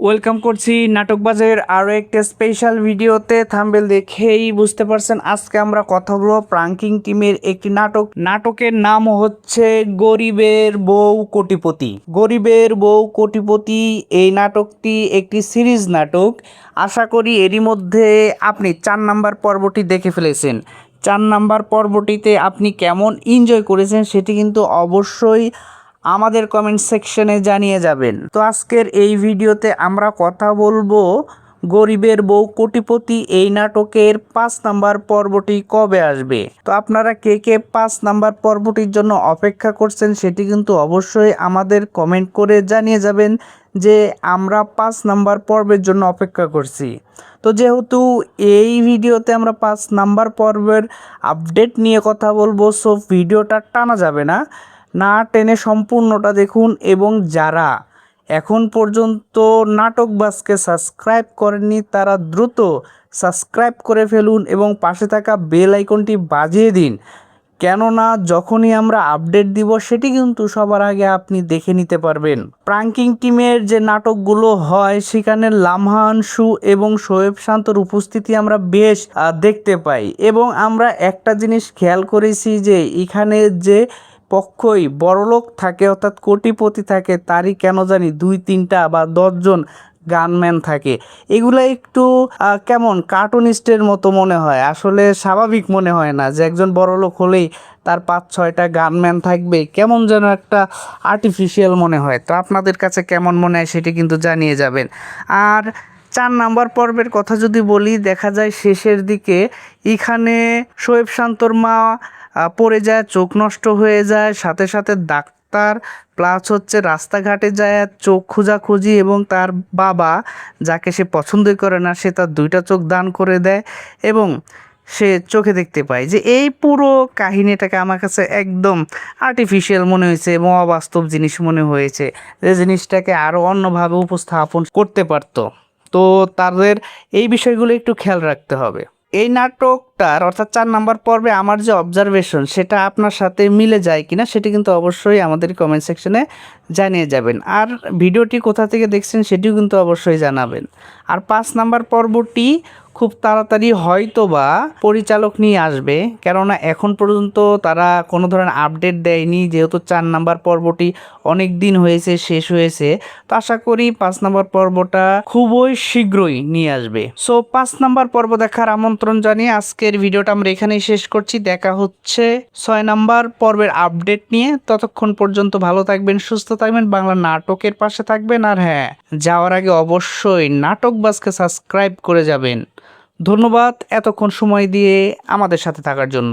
Welcome করছি নাটকবাজের আরও একটা স্পেশাল ভিডিওতে। থাম্বনেল দেখেই বুঝতে পারছেন আজকে আমরা কথা বলবো প্রাঙ্কিং টিমের একটি নাটকের নাম হচ্ছে গরিবের বউ কোটিপতি। গরিবের বউ কোটিপতি এই নাটকটি একটি সিরিজ নাটক। আশা করি এরই মধ্যে আপনি 4 নাম্বার পর্বটি দেখে ফেলেছেন। 4 নাম্বার পর্বটিতে আপনি কেমন এনজয় করেছেন সেটি কিন্তু অবশ্যই আমাদের কমেন্ট সেকশনে জানিয়ে যাবেন। তো আজকের এই ভিডিওতে আমরা কথা বলবো গরিবের বউ কোটিপতি এই নাটকের 5 নাম্বার পর্বটি কবে আসবে। তো আপনারা কে কে 5 নাম্বার পর্বটির জন্য অপেক্ষা করছেন সেটি কিন্তু অবশ্যই আমাদের কমেন্ট করে জানিয়ে যাবেন যে আমরা 5 নাম্বার পর্বের জন্য অপেক্ষা করছি। তো যেহেতু এই ভিডিওতে আমরা 5 নাম্বার পর্বের আপডেট নিয়ে কথা বলবো, সো ভিডিওটা টানা যাবে না টেনে সম্পূর্ণটা দেখুন। এবং যারা এখন পর্যন্ত নাটকবাজকে সাবস্ক্রাইব করেননি তারা দ্রুত সাবস্ক্রাইব করে ফেলুন এবং পাশে থাকা বেল আইকনটি বাজিয়ে দিন, কেননা যখনই আমরা আপডেট দিব সেটি কিন্তু সবার আগে আপনি দেখে নিতে পারবেন। প্রাঙ্কিং টিমের যে নাটকগুলো হয় সেখানে লামহান শু এবং শোয়েব শান্তর উপস্থিতি আমরা বেশ দেখতে পাই। এবং আমরা একটা জিনিস খেয়াল করেছি যে এখানে যে পক্ষই বড়লোক থাকে অর্থাৎ কোটিপতি থাকে তারই কেন জানি 2-3টা বা 10 জন গানম্যান থাকে। এগুলো একটু কেমন কার্টুনিস্টের মতো মনে হয়, আসলে স্বাভাবিক মনে হয় না যে একজন বড়লোক হলেই তার 5-6টা গানম্যান থাকবে, কেমন যেন একটা আর্টিফিশিয়াল মনে হয়। তো আপনাদের কাছে কেমন মনে হয় সেটি কিন্তু জানিয়ে যাবেন। আর 4 নাম্বার পর্বের কথা যদি বলি, দেখা যায় শেষের দিকে এখানে শোয়েব শান্তর মা পড়ে যায়, চোখ নষ্ট হয়ে যায়, সাথে সাথে ডাক্তার প্লাস হচ্ছে রাস্তাঘাটে যায় চোখ খোঁজাখুঁজি, এবং তার বাবা যাকে সে পছন্দই করে না সে তার 2টা চোখ দান করে দেয় এবং সে চোখে দেখতে পায়। যে এই পুরো কাহিনীটাকে আমার কাছে একদম আর্টিফিশিয়াল মনে হয়েছে এবং অবাস্তব জিনিস মনে হয়েছে, যে জিনিসটাকে আরও অন্যভাবে উপস্থাপন করতে পারতো। তো তাদের এই বিষয়গুলো একটু খেয়াল রাখতে হবে। এই নাটকটার অর্থাৎ 4 নাম্বার পর্বে আমার যে অবজারভেশন সেটা আপনার সাথে মিলে যায় কিনা সেটি কিন্তু অবশ্যই আমাদের কমেন্ট সেকশনে জানিয়ে যাবেন। আর ভিডিওটি কোথা থেকে দেখছেন সেটিও কিন্তু অবশ্যই জানাবেন। আর 5 নাম্বার পর্বটি খুব তাড়াতাড়ি হয়তো বা পরিচালক নিয়ে আসবে, কেননা এখন পর্যন্ত তারা কোনো ধরনের আপডেট দেয়নি, যেহেতু 4 নাম্বার পর্বটি অনেক দিন হয়েছে শেষ হয়েছে। তো আশা করি 5 নাম্বার পর্বটা খুবই শীঘ্রই নিয়ে আসবে। সো 5 নাম্বার পর্ব দেখার আমন্ত্রণ জানিয়ে আজকের ভিডিওটা আমরা এখানেই শেষ করছি। দেখা হচ্ছে 6 নাম্বার পর্বের আপডেট নিয়ে। ততক্ষণ পর্যন্ত ভালো থাকবেন, সুস্থ থাকবেন, বাংলা নাটকের পাশে থাকবেন। আর হ্যাঁ, যাওয়ার আগে অবশ্যই নাটকবাজকে সাবস্ক্রাইব করে যাবেন। ধন্যবাদ এতক্ষণ সময় দিয়ে আমাদের সাথে থাকার জন্য।